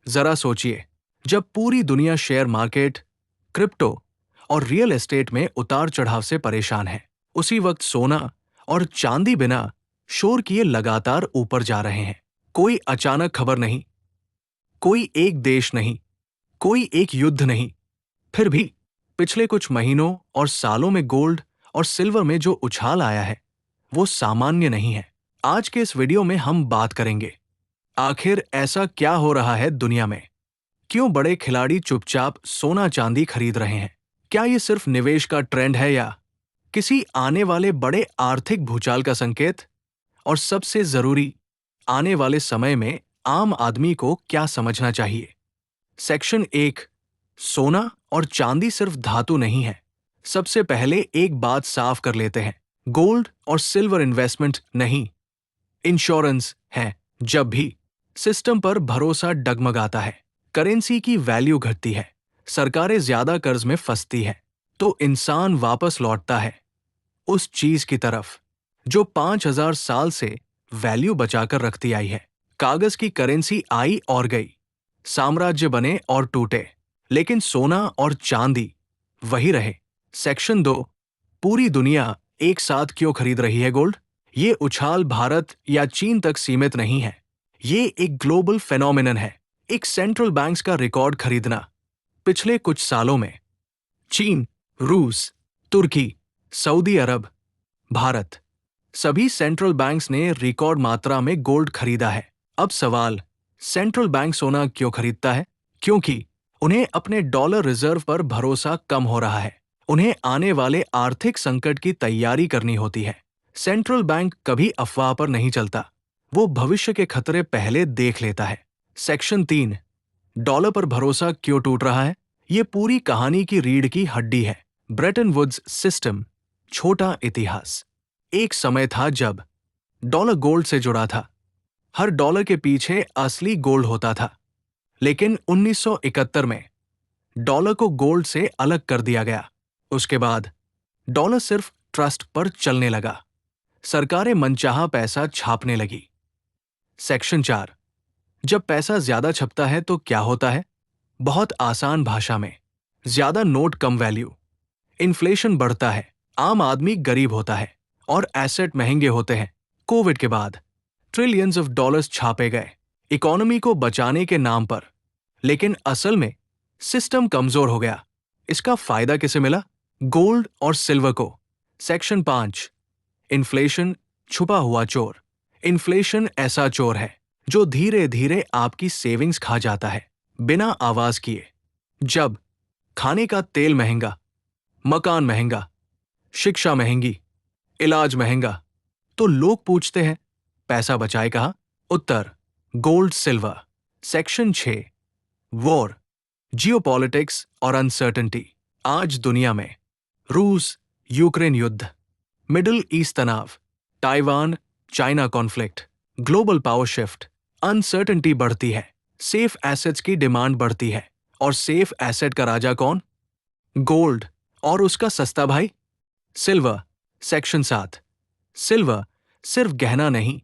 जरा सोचिए, जब पूरी दुनिया शेयर मार्केट, क्रिप्टो और रियल एस्टेट में उतार चढ़ाव से परेशान है, उसी वक्त सोना और चांदी बिना शोर किए लगातार ऊपर जा रहे हैं। कोई अचानक खबर नहीं, कोई एक देश नहीं, कोई एक युद्ध नहीं, फिर भी पिछले कुछ महीनों और सालों में गोल्ड और सिल्वर में जो उछाल आया है, वो सामान्य नहीं है। आज के इस वीडियो में हम बात करेंगे, आखिर ऐसा क्या हो रहा है दुनिया में? क्यों बड़े खिलाड़ी चुपचाप सोना चांदी खरीद रहे हैं? क्या ये सिर्फ निवेश का ट्रेंड है या किसी आने वाले बड़े आर्थिक भूचाल का संकेत? और सबसे जरूरी, आने वाले समय में आम आदमी को क्या समझना चाहिए? सेक्शन 1, सोना और चांदी सिर्फ धातु नहीं है। सबसे पहले एक बात साफ कर लेते हैं, गोल्ड और सिल्वर इन्वेस्टमेंट नहीं, इंश्योरेंस है। जब भी सिस्टम पर भरोसा डगमगाता है, करेंसी की वैल्यू घटती है, सरकारें ज्यादा कर्ज में फंसती है, तो इंसान वापस लौटता है उस चीज की तरफ जो 5000 साल से वैल्यू बचाकर रखती आई है। कागज की करेंसी आई और गई, साम्राज्य बने और टूटे, लेकिन सोना और चांदी वही रहे। सेक्शन 2, पूरी दुनिया एक साथ क्यों खरीद रही है गोल्ड? ये उछाल भारत या चीन तक सीमित नहीं है, ये एक ग्लोबल फेनोमेनन है। एक सेंट्रल बैंक्स का रिकॉर्ड खरीदना पिछले कुछ सालों में चीन, रूस, तुर्की, सऊदी अरब, भारत, सभी सेंट्रल बैंक्स ने रिकॉर्ड मात्रा में गोल्ड खरीदा है। अब सवाल, सेंट्रल बैंक सोना क्यों खरीदता है? क्योंकि उन्हें अपने डॉलर रिजर्व पर भरोसा कम हो रहा है। उन्हें आने वाले आर्थिक संकट की तैयारी करनी होती है। सेंट्रल बैंक कभी अफवाह पर नहीं चलता, वो भविष्य के खतरे पहले देख लेता है। सेक्शन 3, डॉलर पर भरोसा क्यों टूट रहा है? ये पूरी कहानी की रीढ़ की हड्डी है। ब्रेटन वुड्स सिस्टम, छोटा इतिहास। एक समय था जब डॉलर गोल्ड से जुड़ा था, हर डॉलर के पीछे असली गोल्ड होता था। लेकिन 1971 में डॉलर को गोल्ड से अलग कर दिया गया। उसके बाद डॉलर सिर्फ ट्रस्ट पर चलने लगा, सरकारें मनचाहा पैसा छापने लगी। सेक्शन 4, जब पैसा ज्यादा छपता है तो क्या होता है? बहुत आसान भाषा में, ज्यादा नोट कम वैल्यू, इन्फ्लेशन बढ़ता है, आम आदमी गरीब होता है और एसेट महंगे होते हैं। कोविड के बाद ट्रिलियंस ऑफ डॉलर्स छापे गए इकोनॉमी को बचाने के नाम पर, लेकिन असल में सिस्टम कमजोर हो गया। इसका फायदा किसे मिला? गोल्ड और सिल्वर को। सेक्शन 5, इन्फ्लेशन छुपा हुआ चोर। इन्फ्लेशन ऐसा चोर है जो धीरे धीरे आपकी सेविंग्स खा जाता है, बिना आवाज किए। जब खाने का तेल महंगा, मकान महंगा, शिक्षा महंगी, इलाज महंगा, तो लोग पूछते हैं पैसा बचाए कहाँ? उत्तर, gold silver. Section 6, war, geopolitics और अनसर्टेनिटी। आज दुनिया में रूस यूक्रेन युद्ध, मिडिल ईस्ट तनाव, Taiwan China conflict, global power shift, uncertainty बढ़ती है, सेफ एसेट्स की डिमांड बढ़ती है। और सेफ एसेट का राजा कौन? गोल्ड और उसका सस्ता भाई सिल्वर। सेक्शन 7, सिल्वर सिर्फ गहना नहीं,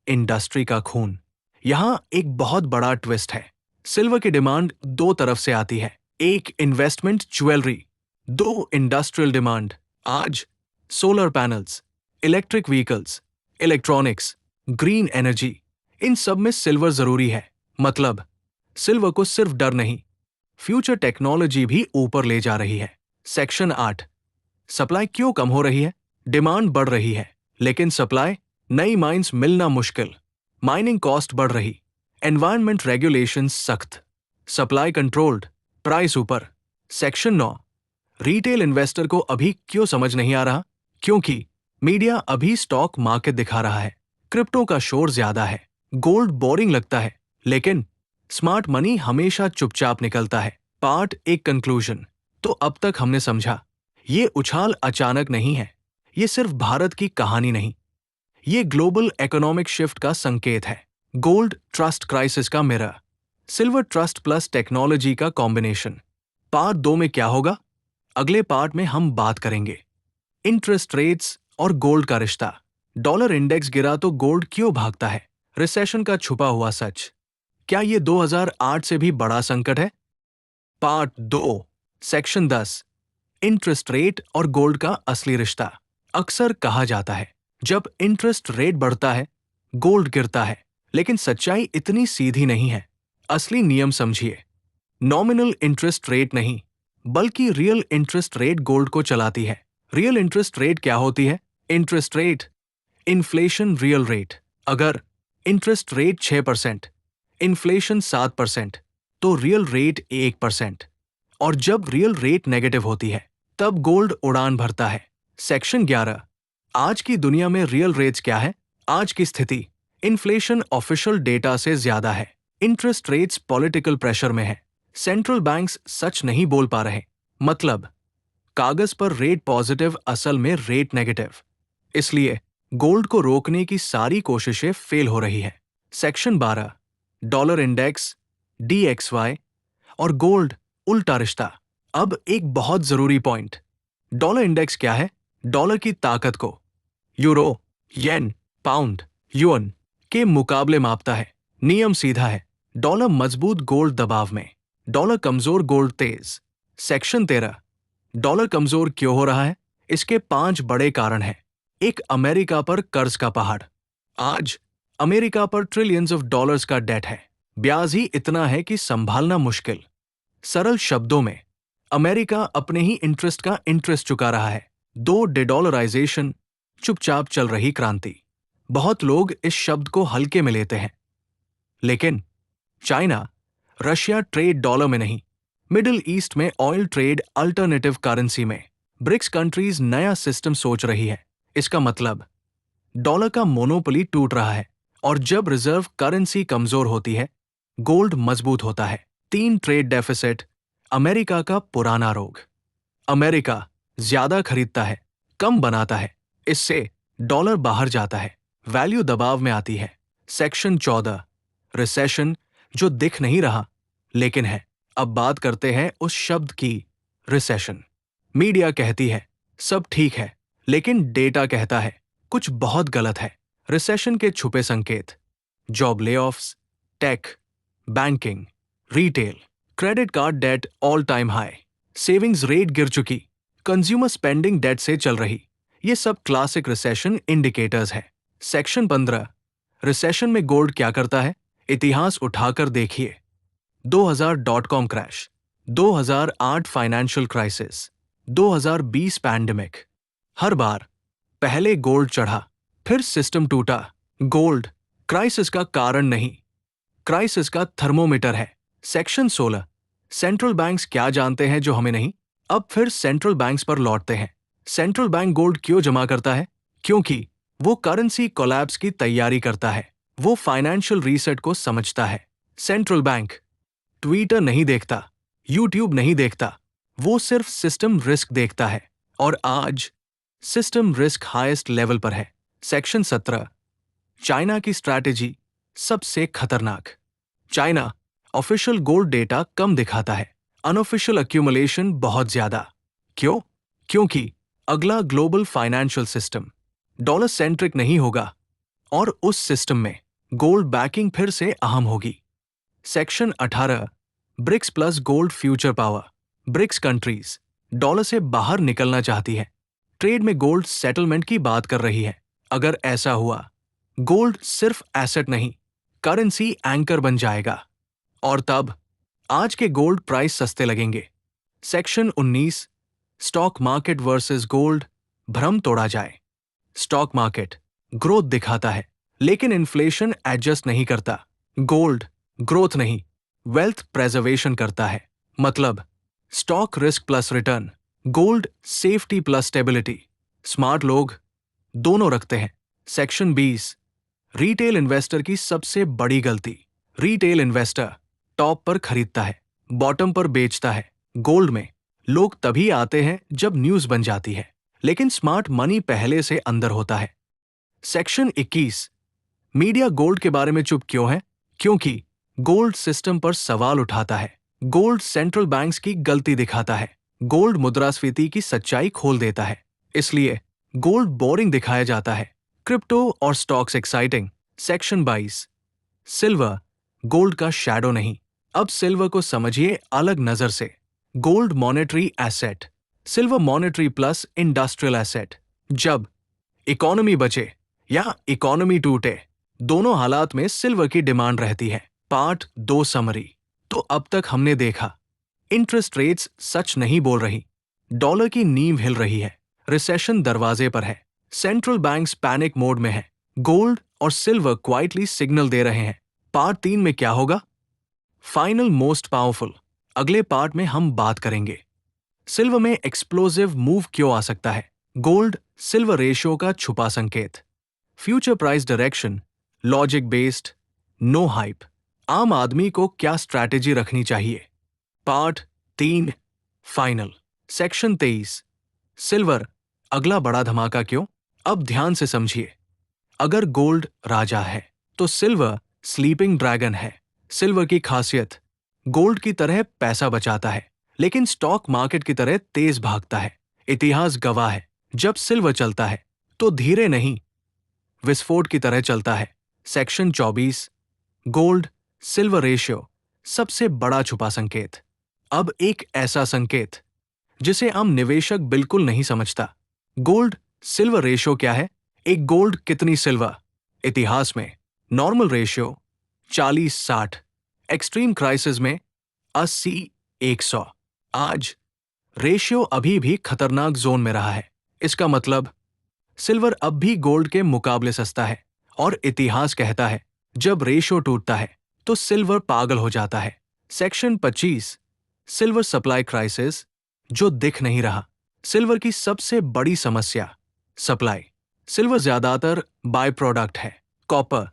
इंडस्ट्री का खून। यहां एक बहुत बड़ा ट्विस्ट है। सिल्वर की डिमांड दो तरफ से आती है, एक इन्वेस्टमेंट ज्वेलरी, दो इंडस्ट्रियल डिमांड। आज solar panels, electric vehicles, electronics, green energy, इन सब में सिल्वर जरूरी है। मतलब सिल्वर को सिर्फ डर नहीं, फ्यूचर टेक्नोलॉजी भी ऊपर ले जा रही है। सेक्शन 8, सप्लाई क्यों कम हो रही है? डिमांड बढ़ रही है, लेकिन सप्लाई, नई माइंस मिलना मुश्किल, माइनिंग कॉस्ट बढ़ रही, एनवायरनमेंट रेगुलेशंस सख्त, सप्लाई कंट्रोल्ड, प्राइस ऊपर। सेक्शन 9, रिटेल इन्वेस्टर को अभी क्यों समझ नहीं आ रहा? क्योंकि मीडिया अभी स्टॉक मार्केट दिखा रहा है, क्रिप्टो का शोर ज्यादा है, गोल्ड बोरिंग लगता है, लेकिन स्मार्ट मनी हमेशा चुपचाप निकलता है। Part 1, conclusion. तो अब तक हमने समझा, ये उछाल अचानक नहीं है, ये सिर्फ भारत की कहानी नहीं, ये ग्लोबल इकोनॉमिक शिफ्ट का संकेत है। गोल्ड ट्रस्ट क्राइसिस का mirror, silver trust plus technology का कॉम्बिनेशन। पार्ट 2 में क्या होगा? अगले पार्ट में हम बात करेंगे इंटरेस्ट रेट्स और गोल्ड का रिश्ता, डॉलर इंडेक्स गिरा तो गोल्ड क्यों भागता है, रिसेशन का छुपा हुआ सच, क्या ये 2008 से भी बड़ा संकट है? पार्ट 2, सेक्शन 10, इंटरेस्ट रेट और गोल्ड का असली रिश्ता। अक्सर कहा जाता है, जब इंटरेस्ट रेट बढ़ता है, गोल्ड गिरता है, लेकिन सच्चाई इतनी सीधी नहीं है। असली नियम समझिए। नॉमिनल इंटरेस्ट रेट नहीं, बल्कि रियल इंटरेस्ट रेट गोल्ड को चलाती है। रियल इंटरेस्ट रेट क्या होती है? Interest rate, inflation real rate. अगर इंटरेस्ट रेट 6%, इन्फ्लेशन 7%, तो रियल रेट 1%। और जब रियल रेट नेगेटिव होती है, तब गोल्ड उड़ान भरता है। सेक्शन 11, आज की दुनिया में रियल रेट्स क्या है? आज की स्थिति, इन्फ्लेशन ऑफिशियल डेटा से ज्यादा है, इंटरेस्ट रेट्स पॉलिटिकल प्रेशर में है, सेंट्रल बैंक्स सच नहीं बोल पा रहे, मतलब कागज पर रेट पॉजिटिव, असल में रेट नेगेटिव। इसलिए गोल्ड को रोकने की सारी कोशिशें फेल हो रही है। सेक्शन 12, डॉलर इंडेक्स, DXY और गोल्ड उल्टा रिश्ता। अब एक बहुत जरूरी पॉइंट, डॉलर इंडेक्स क्या है? डॉलर की ताकत को यूरो, येन, पाउंड, युआन के मुकाबले मापता है। नियम सीधा है, डॉलर मजबूत, गोल्ड दबाव में, डॉलर कमजोर, गोल्ड तेज। सेक्शन 13, डॉलर कमजोर क्यों हो रहा है? इसके 5 बड़े कारण हैं। एक, अमेरिका पर कर्ज का पहाड़। आज अमेरिका पर ट्रिलियंस ऑफ डॉलर्स का डेट है, ब्याज ही इतना है कि संभालना मुश्किल। सरल शब्दों में, अमेरिका अपने ही इंटरेस्ट का इंटरेस्ट चुका रहा है। 2, डिडॉलराइजेशन, चुपचाप चल रही क्रांति। बहुत लोग इस शब्द को हल्के में लेते हैं, लेकिन चाइना, रशिया ट्रेड डॉलर में नहीं, मिडिल ईस्ट में ऑयल ट्रेड अल्टरनेटिव करेंसी में। ब्रिक्स कंट्रीज नया सिस्टम सोच रही है। इसका मतलब डॉलर का मोनोपोली टूट रहा है, और जब रिजर्व करेंसी कमजोर होती है, गोल्ड मजबूत होता है। 3, ट्रेड डेफिसिट, अमेरिका का पुराना रोग। अमेरिका ज्यादा खरीदता है, कम बनाता है, इससे डॉलर बाहर जाता है, वैल्यू दबाव में आती है। सेक्शन 14, रिसेशन, जो दिख नहीं रहा लेकिन है। अब बात करते हैं उस शब्द की, रिसेशन। मीडिया कहती है सब ठीक है, लेकिन डेटा कहता है कुछ बहुत गलत है। रिसेशन के छुपे संकेत, job layoffs, tech, banking, retail, credit card debt all time high, savings rate गिर चुकी, कंज्यूमर स्पेंडिंग डेट से चल रही। ये सब क्लासिक रिसेशन इंडिकेटर्स हैं। सेक्शन 15, रिसेशन में गोल्ड क्या करता है? इतिहास उठाकर देखिए। 2000.com crash, 2008 financial crisis, 2020 pandemic. हर बार पहले गोल्ड चढ़ा, फिर सिस्टम टूटा। गोल्ड क्राइसिस का कारण नहीं, क्राइसिस का थर्मोमीटर है। सेक्शन 16, सेंट्रल बैंक्स क्या जानते हैं जो हमें नहीं? अब फिर सेंट्रल बैंक्स पर लौटते हैं। सेंट्रल बैंक गोल्ड क्यों जमा करता है? क्योंकि वो करेंसी कोलैप्स की तैयारी करता है, वो फाइनेंशियल रीसेट को समझता है। सेंट्रल बैंक ट्विटर नहीं देखता, यूट्यूब नहीं देखता, वो सिर्फ सिस्टम रिस्क देखता है, और आज सिस्टम रिस्क हाईएस्ट लेवल पर है। सेक्शन 17, चाइना की स्ट्रैटेजी सबसे खतरनाक। चाइना ऑफिशियल गोल्ड डेटा कम दिखाता है, अनऑफिशियल एक्यूमुलेशन बहुत ज्यादा। क्यों? क्योंकि अगला global financial system dollar centric नहीं होगा, और उस सिस्टम में गोल्ड बैकिंग फिर से अहम होगी। Section 18, BRICS plus gold future power. BRICS countries dollar से बाहर निकलना चाहती है, ट्रेड में गोल्ड सेटलमेंट की बात कर रही है। अगर ऐसा हुआ, गोल्ड सिर्फ एसेट नहीं, करेंसी एंकर बन जाएगा, और तब आज के गोल्ड प्राइस सस्ते लगेंगे। Section 19, stock market versus gold, भ्रम तोड़ा जाए। स्टॉक मार्केट ग्रोथ दिखाता है, लेकिन इन्फ्लेशन एडजस्ट नहीं करता। गोल्ड ग्रोथ नहीं, वेल्थ प्रेजर्वेशन करता है। मतलब stock risk plus return, gold safety plus stability. Smart लोग दोनों रखते हैं। सेक्शन 20, रिटेल इन्वेस्टर की सबसे बड़ी गलती। रिटेल इन्वेस्टर टॉप पर खरीदता है, बॉटम पर बेचता है। गोल्ड में लोग तभी आते हैं जब न्यूज बन जाती है, लेकिन स्मार्ट मनी पहले से अंदर होता है। सेक्शन 21, मीडिया गोल्ड के बारे में चुप क्यों है? क्योंकि गोल्ड सिस्टम पर सवाल उठाता है, गोल्ड सेंट्रल बैंक्स की गलती दिखाता है, गोल्ड मुद्रास्फीति की सच्चाई खोल देता है। इसलिए गोल्ड बोरिंग दिखाया जाता है, क्रिप्टो और stocks exciting. Section 22, silver gold का शैडो नहीं। अब सिल्वर को समझिए अलग नजर से। Gold monetary asset, silver monetary plus industrial asset. जब इकोनॉमी बचे या इकोनॉमी टूटे, दोनों हालात में सिल्वर की डिमांड रहती है। Part 2 summary. तो अब तक हमने देखा, इंटरेस्ट रेट्स सच नहीं बोल रही, डॉलर की नींव हिल रही है, रिसेशन दरवाजे पर है, सेंट्रल बैंक्स पैनिक मोड में है, गोल्ड और सिल्वर क्वाइटली सिग्नल दे रहे हैं। पार्ट 3 में क्या होगा? Final most powerful. अगले पार्ट में हम बात करेंगे सिल्वर में एक्सप्लोसिव मूव क्यों आ सकता है, गोल्ड सिल्वर रेशियो का छुपा संकेत, future price direction, logic based, no hype, आम आदमी को क्या स्ट्रैटेजी रखनी चाहिए। Part 3 final. सेक्शन 23 सिल्वर अगला बड़ा धमाका क्यों। अब ध्यान से समझिए, अगर गोल्ड राजा है तो सिल्वर स्लीपिंग ड्रैगन है। सिल्वर की खासियत, गोल्ड की तरह पैसा बचाता है लेकिन स्टॉक मार्केट की तरह तेज भागता है। इतिहास गवाह है, जब सिल्वर चलता है तो धीरे नहीं, विस्फोट की तरह चलता है। सेक्शन 24 गोल्ड सिल्वर रेशियो, सबसे बड़ा छुपा संकेत। अब एक ऐसा संकेत जिसे आम निवेशक बिल्कुल नहीं समझता। गोल्ड सिल्वर रेशियो क्या है? एक गोल्ड कितनी सिल्वर? इतिहास में नॉर्मल रेशियो 40-60, एक्सट्रीम क्राइसिस में 80-100। आज रेशियो अभी भी खतरनाक जोन में रहा है। इसका मतलब सिल्वर अब भी गोल्ड के मुकाबले सस्ता है और इतिहास कहता है जब रेशियो टूटता है तो सिल्वर पागल हो जाता है। सेक्शन 25 सिल्वर सप्लाई क्राइसिस, जो दिख नहीं रहा। सिल्वर की सबसे बड़ी समस्या सप्लाई। सिल्वर ज्यादातर बाय प्रोडक्ट है, कॉपर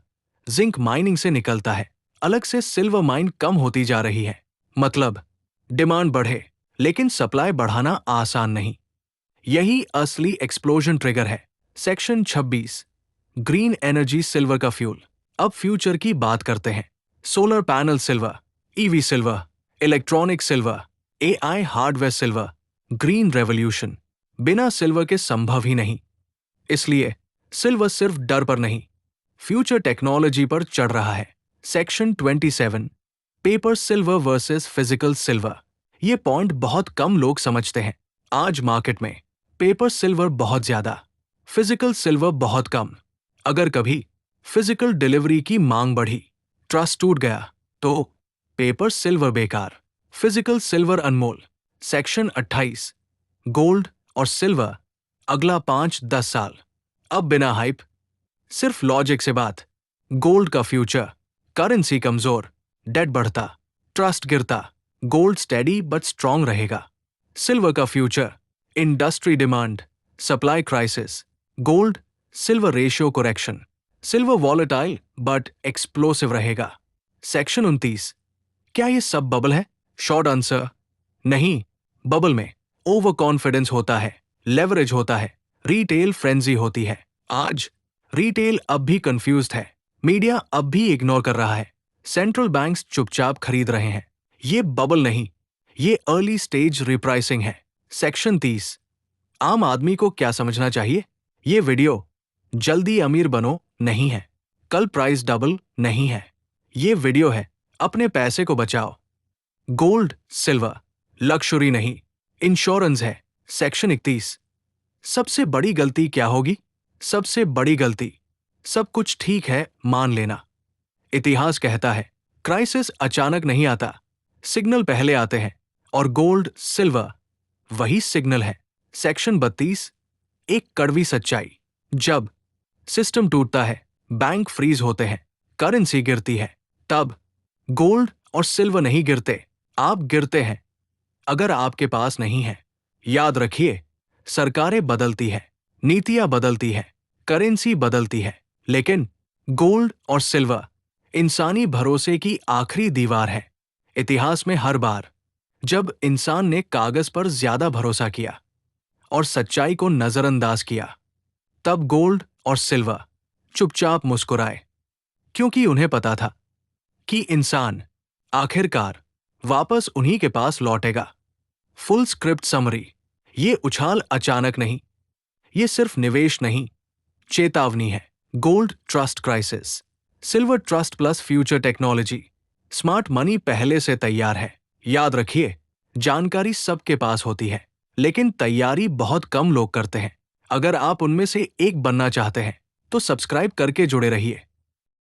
जिंक माइनिंग से निकलता है। अलग से सिल्वर माइन कम होती जा रही है। मतलब डिमांड बढ़े लेकिन सप्लाई बढ़ाना आसान नहीं। यही असली एक्सप्लोजन ट्रिगर है। सेक्शन 26 ग्रीन एनर्जी सिल्वर का फ्यूल। अब फ्यूचर की बात करते हैं। Solar panel silver, EV silver, electronic silver, AI hardware silver, green revolution बिना सिल्वर के संभव ही नहीं। इसलिए सिल्वर सिर्फ डर पर नहीं, फ्यूचर टेक्नोलॉजी पर चढ़ रहा है। Section 27 paper silver versus physical silver. ये पॉइंट बहुत कम लोग समझते हैं। आज मार्केट में पेपर सिल्वर बहुत ज्यादा, फिजिकल सिल्वर बहुत कम। अगर कभी फिजिकल डिलीवरी की मांग बढ़ी, ट्रस्ट टूट गया, तो पेपर सिल्वर बेकार, फिजिकल सिल्वर अनमोल। सेक्शन 28 गोल्ड और सिल्वर अगला 5-10 साल। अब बिना हाइप, सिर्फ लॉजिक से बात। गोल्ड का फ्यूचर, करेंसी कमजोर, डेट बढ़ता, ट्रस्ट गिरता, गोल्ड स्टेडी बट स्ट्रांग रहेगा। सिल्वर का future, industry demand, supply crisis, gold silver ratio correction, silver volatile but explosive रहेगा। सेक्शन 29 क्या ये सब बबल है? शॉर्ट आंसर नहीं। बबल में ओवर कॉन्फिडेंस होता है, लेवरेज होता है, रिटेल फ्रेंजी होती है। आज रिटेल अब भी कंफ्यूज्ड है, मीडिया अब भी इग्नोर कर रहा है, सेंट्रल बैंक्स चुपचाप खरीद रहे हैं। ये बबल नहीं, ये अर्ली स्टेज रिप्राइसिंग है। सेक्शन 30 आम आदमी को क्या समझना चाहिए? ये वीडियो जल्दी अमीर बनो नहीं है, कल प्राइस डबल नहीं है। ये वीडियो है अपने पैसे को बचाओ। गोल्ड सिल्वर लक्ष्यूरी नहीं, इंश्योरेंस है। सेक्शन 31 सबसे बड़ी गलती क्या होगी? सबसे बड़ी गलती सब कुछ ठीक है मान लेना। इतिहास कहता है क्राइसिस अचानक नहीं आता, सिग्नल पहले आते हैं और गोल्ड सिल्वर वही सिग्नल है। सेक्शन 32 एक कड़वी सच्चाई, जब सिस्टम टूटता है, बैंक फ्रीज होते हैं, करेंसी गिरती है, तब गोल्ड और सिल्वर नहीं गिरते, आप गिरते हैं। अगर आपके पास नहीं है, याद रखिए, सरकारें बदलती है, नीतियां बदलती है, करेंसी बदलती है, लेकिन गोल्ड और सिल्वर इंसानी भरोसे की आखिरी दीवार है। इतिहास में हर बार जब इंसान ने कागज पर ज्यादा भरोसा किया और सच्चाई को नजरअंदाज किया, तब गोल्ड और सिल्वर चुपचाप मुस्कुराए, क्योंकि उन्हें पता था कि इंसान आखिरकार वापस उन्हीं के पास लौटेगा। फुल स्क्रिप्ट समरी, ये उछाल अचानक नहीं, ये सिर्फ निवेश नहीं, चेतावनी है। Gold trust crisis, silver trust plus future technology, smart money पहले से तैयार है। याद रखिए, जानकारी सबके पास होती है, लेकिन तैयारी बहुत कम लोग करते हैं। अगर आप उनमें से एक बनना चाहते हैं, तो सब्सक्राइब करके जुड़े रहिए